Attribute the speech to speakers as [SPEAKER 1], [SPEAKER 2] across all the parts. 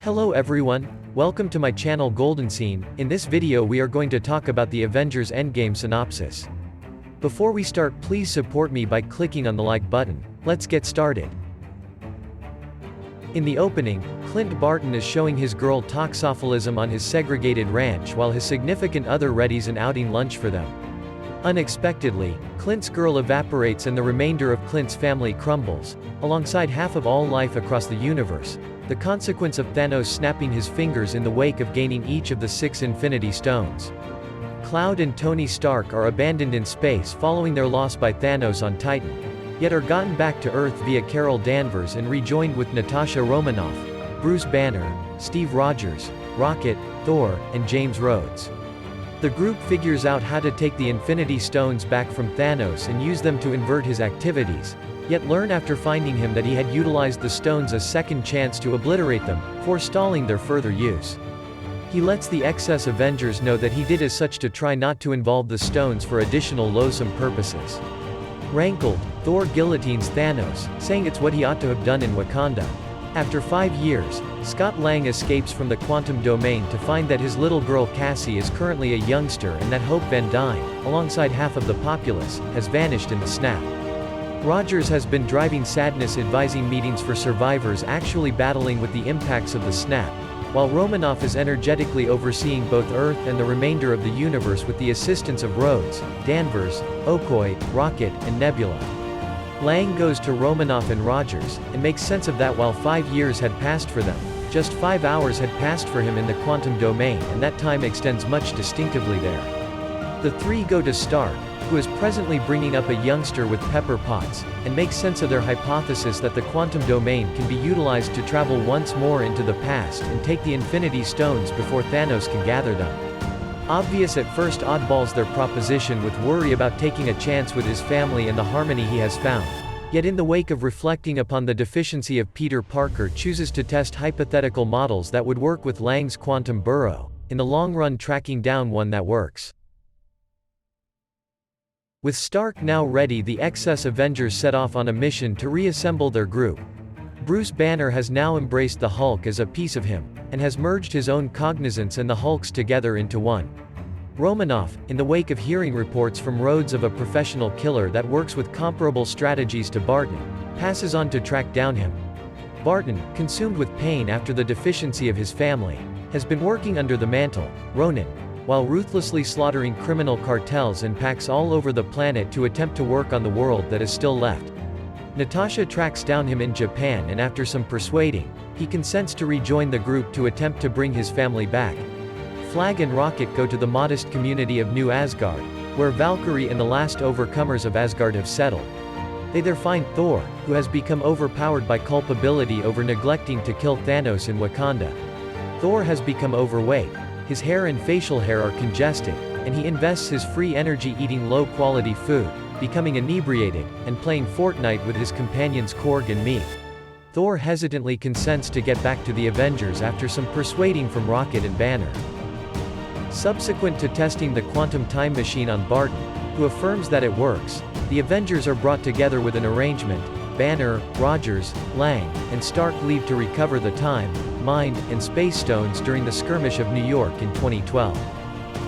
[SPEAKER 1] Hello everyone, welcome to my channel Golden Scene. In this video we are going to talk about the Avengers Endgame synopsis. Before we start, please support me by clicking on the like button. Let's get started. In the opening, Clint Barton is showing his girl toxophilism on his segregated ranch while his significant other readies an outing lunch for them. Unexpectedly, Clint's girl evaporates and the remainder of Clint's family crumbles, alongside half of all life across the universe, the consequence of Thanos snapping his fingers in the wake of gaining each of the 6 Infinity Stones. Cloud and Tony Stark are abandoned in space following their loss by Thanos on Titan, yet are gotten back to Earth via Carol Danvers and rejoined with Natasha Romanoff, Bruce Banner, Steve Rogers, Rocket, Thor, and James Rhodes. The group figures out how to take the Infinity Stones back from Thanos and use them to invert his activities, yet learn after finding him that he had utilized the stones a second chance to obliterate them, forestalling their further use. He lets the excess Avengers know that he did as such to try not to involve the stones for additional loathsome purposes. Rankled, Thor guillotines Thanos, saying it's what he ought to have done in Wakanda. After 5 years, Scott Lang escapes from the quantum domain to find that his little girl Cassie is currently a youngster and that Hope Van Dyne, alongside half of the populace, has vanished in the snap. Rogers has been driving sadness advising meetings for survivors actually battling with the impacts of the snap, while Romanoff is energetically overseeing both Earth and the remainder of the universe with the assistance of Rhodes, Danvers, Okoye, Rocket, and Nebula. Lang goes to Romanoff and Rogers, and makes sense of that while 5 years had passed for them. Just 5 hours had passed for him in the quantum domain and that time extends much distinctively there. The three go to Stark, who is presently bringing up a youngster with Pepper Potts, and makes sense of their hypothesis that the quantum domain can be utilized to travel once more into the past and take the Infinity Stones before Thanos can gather them. Obvious at first oddballs their proposition with worry about taking a chance with his family and the harmony he has found, yet in the wake of reflecting upon the deficiency of Peter Parker chooses to test hypothetical models that would work with Lang's quantum burrow, in the long run tracking down one that works. With Stark now ready, the excess Avengers set off on a mission to reassemble their group. Bruce Banner has now embraced the Hulk as a piece of him, and has merged his own cognizance and the Hulk's together into one. Romanoff, in the wake of hearing reports from Rhodes of a professional killer that works with comparable strategies to Barton, passes on to track down him. Barton, consumed with pain after the deficiency of his family, has been working under the mantle, Ronin, while ruthlessly slaughtering criminal cartels and packs all over the planet to attempt to work on the world that is still left. Natasha tracks down him in Japan and after some persuading, he consents to rejoin the group to attempt to bring his family back. Flag and Rocket go to the modest community of New Asgard, where Valkyrie and the last overcomers of Asgard have settled. They there find Thor, who has become overpowered by culpability over neglecting to kill Thanos in Wakanda. Thor has become overweight, his hair and facial hair are congested, and he invests his free energy eating low-quality food, becoming inebriated, and playing Fortnite with his companions Korg and Meek. Thor hesitantly consents to get back to the Avengers after some persuading from Rocket and Banner. Subsequent to testing the quantum time machine on Barton, who affirms that it works, the Avengers are brought together with an arrangement. Banner, Rogers, Lang, and Stark leave to recover the time, mind, and space stones during the skirmish of New York in 2012.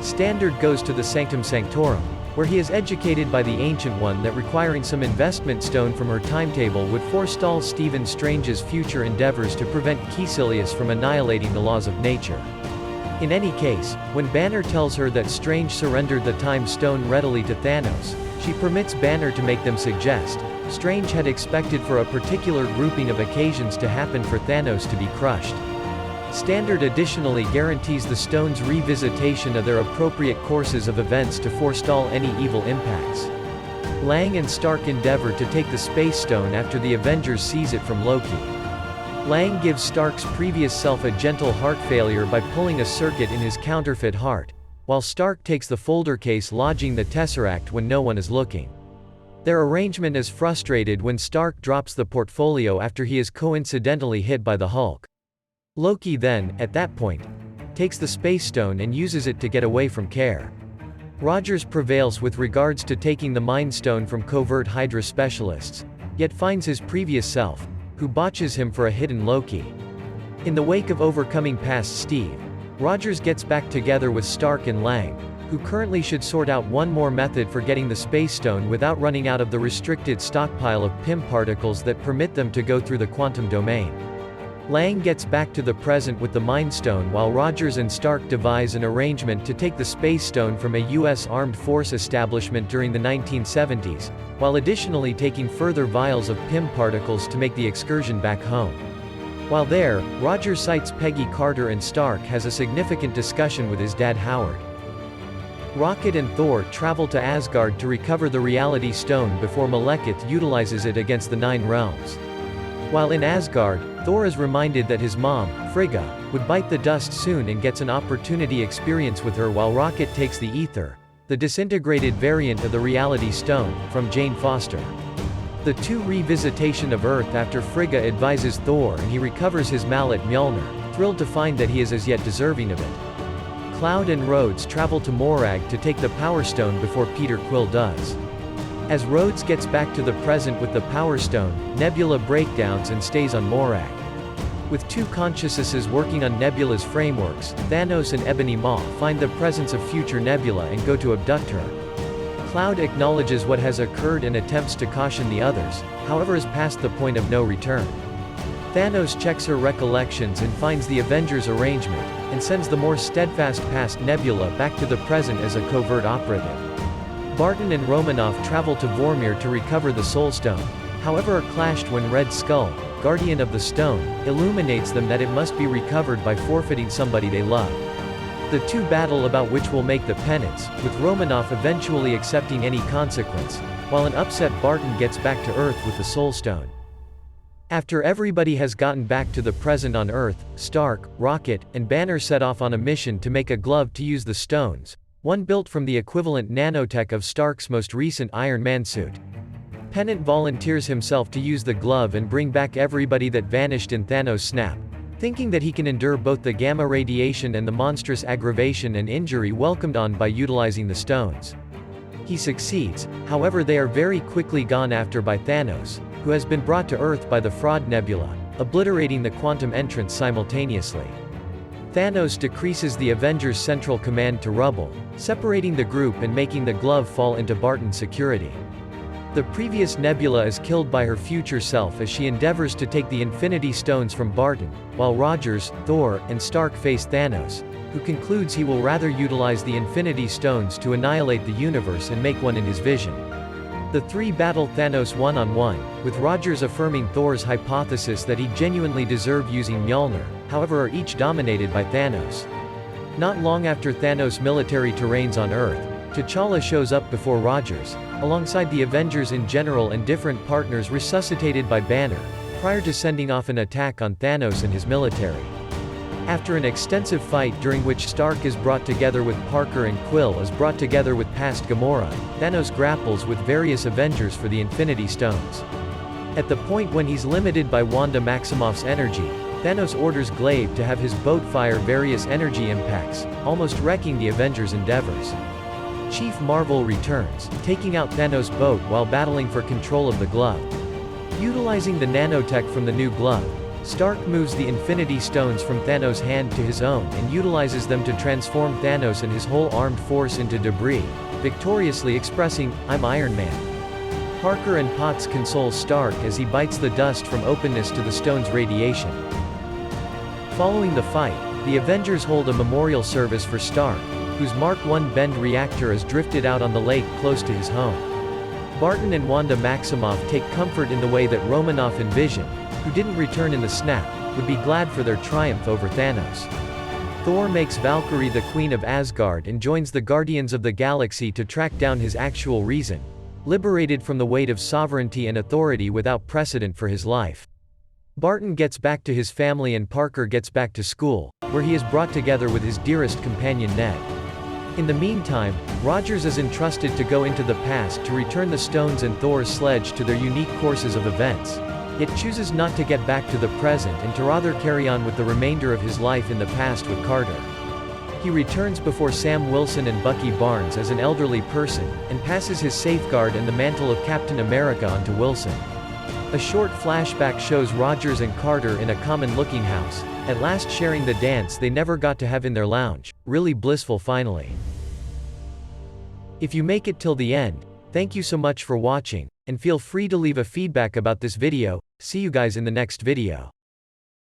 [SPEAKER 1] Standard goes to the Sanctum Sanctorum, where he is educated by the Ancient One that requiring some investment stone from her timetable would forestall Stephen Strange's future endeavors to prevent Caecilius from annihilating the laws of nature. In any case, when Banner tells her that Strange surrendered the Time Stone readily to Thanos, she permits Banner to make them suggest Strange had expected for a particular grouping of occasions to happen for Thanos to be crushed. Standard additionally guarantees the stones' revisitation of their appropriate courses of events to forestall any evil impacts. Lang and Stark endeavor to take the Space Stone after the Avengers seize it from Loki. Lang gives Stark's previous self a gentle heart failure by pulling a circuit in his counterfeit heart, while Stark takes the folder case lodging the Tesseract when no one is looking. Their arrangement is frustrated when Stark drops the portfolio after he is coincidentally hit by the Hulk. Loki then, at that point, takes the Space Stone and uses it to get away from Care. Rogers prevails with regards to taking the Mind Stone from covert Hydra specialists, yet finds his previous self, who botches him for a hidden Loki. In the wake of overcoming past Steve, Rogers gets back together with Stark and Lang, who currently should sort out one more method for getting the Space Stone without running out of the restricted stockpile of PIM particles that permit them to go through the quantum domain. Lang gets back to the present with the Mind Stone while Rogers and Stark devise an arrangement to take the Space Stone from a U.S. armed force establishment during the 1970s, while additionally taking further vials of PIM particles to make the excursion back home. While there, Rogers sights Peggy Carter and Stark has a significant discussion with his dad Howard. Rocket and Thor travel to Asgard to recover the Reality Stone before Malekith utilizes it against the Nine Realms. While in Asgard, Thor is reminded that his mom, Frigga, would bite the dust soon and gets an opportunity experience with her while Rocket takes the Ether, the disintegrated variant of the Reality Stone, from Jane Foster. The two revisitation of Earth after Frigga advises Thor and he recovers his mallet Mjolnir, thrilled to find that he is as yet deserving of it. Cloud and Rhodes travel to Morag to take the Power Stone before Peter Quill does. As Rhodes gets back to the present with the Power Stone, Nebula breakdowns and stays on Morag. With two consciousnesses working on Nebula's frameworks, Thanos and Ebony Maw find the presence of future Nebula and go to abduct her. Cloud acknowledges what has occurred and attempts to caution the others, however is past the point of no return. Thanos checks her recollections and finds the Avengers arrangement, and sends the more steadfast past Nebula back to the present as a covert operative. Barton and Romanoff travel to Vormir to recover the Soul Stone, however are clashed when Red Skull, guardian of the stone, illuminates them that it must be recovered by forfeiting somebody they love. The two battle about which will make the penance, with Romanoff eventually accepting any consequence, while an upset Barton gets back to Earth with the Soul Stone. After everybody has gotten back to the present on Earth, Stark, Rocket, and Banner set off on a mission to make a glove to use the stones, one built from the equivalent nanotech of Stark's most recent Iron Man suit. Pennant volunteers himself to use the glove and bring back everybody that vanished in Thanos' snap, thinking that he can endure both the gamma radiation and the monstrous aggravation and injury welcomed on by utilizing the stones. He succeeds, however they are very quickly gone after by Thanos, who has been brought to Earth by the Fraud Nebula, obliterating the quantum entrance simultaneously. Thanos decreases the Avengers' central command to rubble, separating the group and making the glove fall into Barton's security. The previous Nebula is killed by her future self as she endeavors to take the Infinity Stones from Barton, while Rogers, Thor, and Stark face Thanos, who concludes he will rather utilize the Infinity Stones to annihilate the universe and make one in his vision. The three battle Thanos one-on-one, with Rogers affirming Thor's hypothesis that he genuinely deserved using Mjolnir, however are each dominated by Thanos. Not long after Thanos' military terrains on Earth, T'Challa shows up before Rogers, alongside the Avengers in general and different partners resuscitated by Banner, prior to sending off an attack on Thanos and his military. After an extensive fight during which Stark is brought together with Parker and Quill is brought together with past Gamora, Thanos grapples with various Avengers for the Infinity Stones. At the point when he's limited by Wanda Maximoff's energy, Thanos orders Glaive to have his boat fire various energy impacts, almost wrecking the Avengers' endeavors. Chief Marvel returns, taking out Thanos' boat while battling for control of the glove. Utilizing the nanotech from the new glove, Stark moves the Infinity Stones from Thanos' hand to his own and utilizes them to transform Thanos and his whole armed force into debris, victoriously expressing, "I'm Iron Man." Parker and Potts console Stark as he bites the dust from openness to the stone's radiation. Following the fight, the Avengers hold a memorial service for Stark, whose Mark I Bend reactor is drifted out on the lake close to his home. Barton and Wanda Maximoff take comfort in the way that Romanoff and Vision, who didn't return in the snap, would be glad for their triumph over Thanos. Thor makes Valkyrie the Queen of Asgard and joins the Guardians of the Galaxy to track down his actual reason, liberated from the weight of sovereignty and authority without precedent for his life. Barton gets back to his family and Parker gets back to school, where he is brought together with his dearest companion Ned. In the meantime, Rogers is entrusted to go into the past to return the stones and Thor's sledge to their unique courses of events, yet chooses not to get back to the present and to rather carry on with the remainder of his life in the past with Carter. He returns before Sam Wilson and Bucky Barnes as an elderly person, and passes his safeguard and the mantle of Captain America onto Wilson. A short flashback shows Rogers and Carter in a common-looking house, At last sharing the dance they never got to have in their lounge. Really blissful finally. If you make it till the end, thank you so much for watching, and feel free to leave a feedback about this video. See you guys in the next video.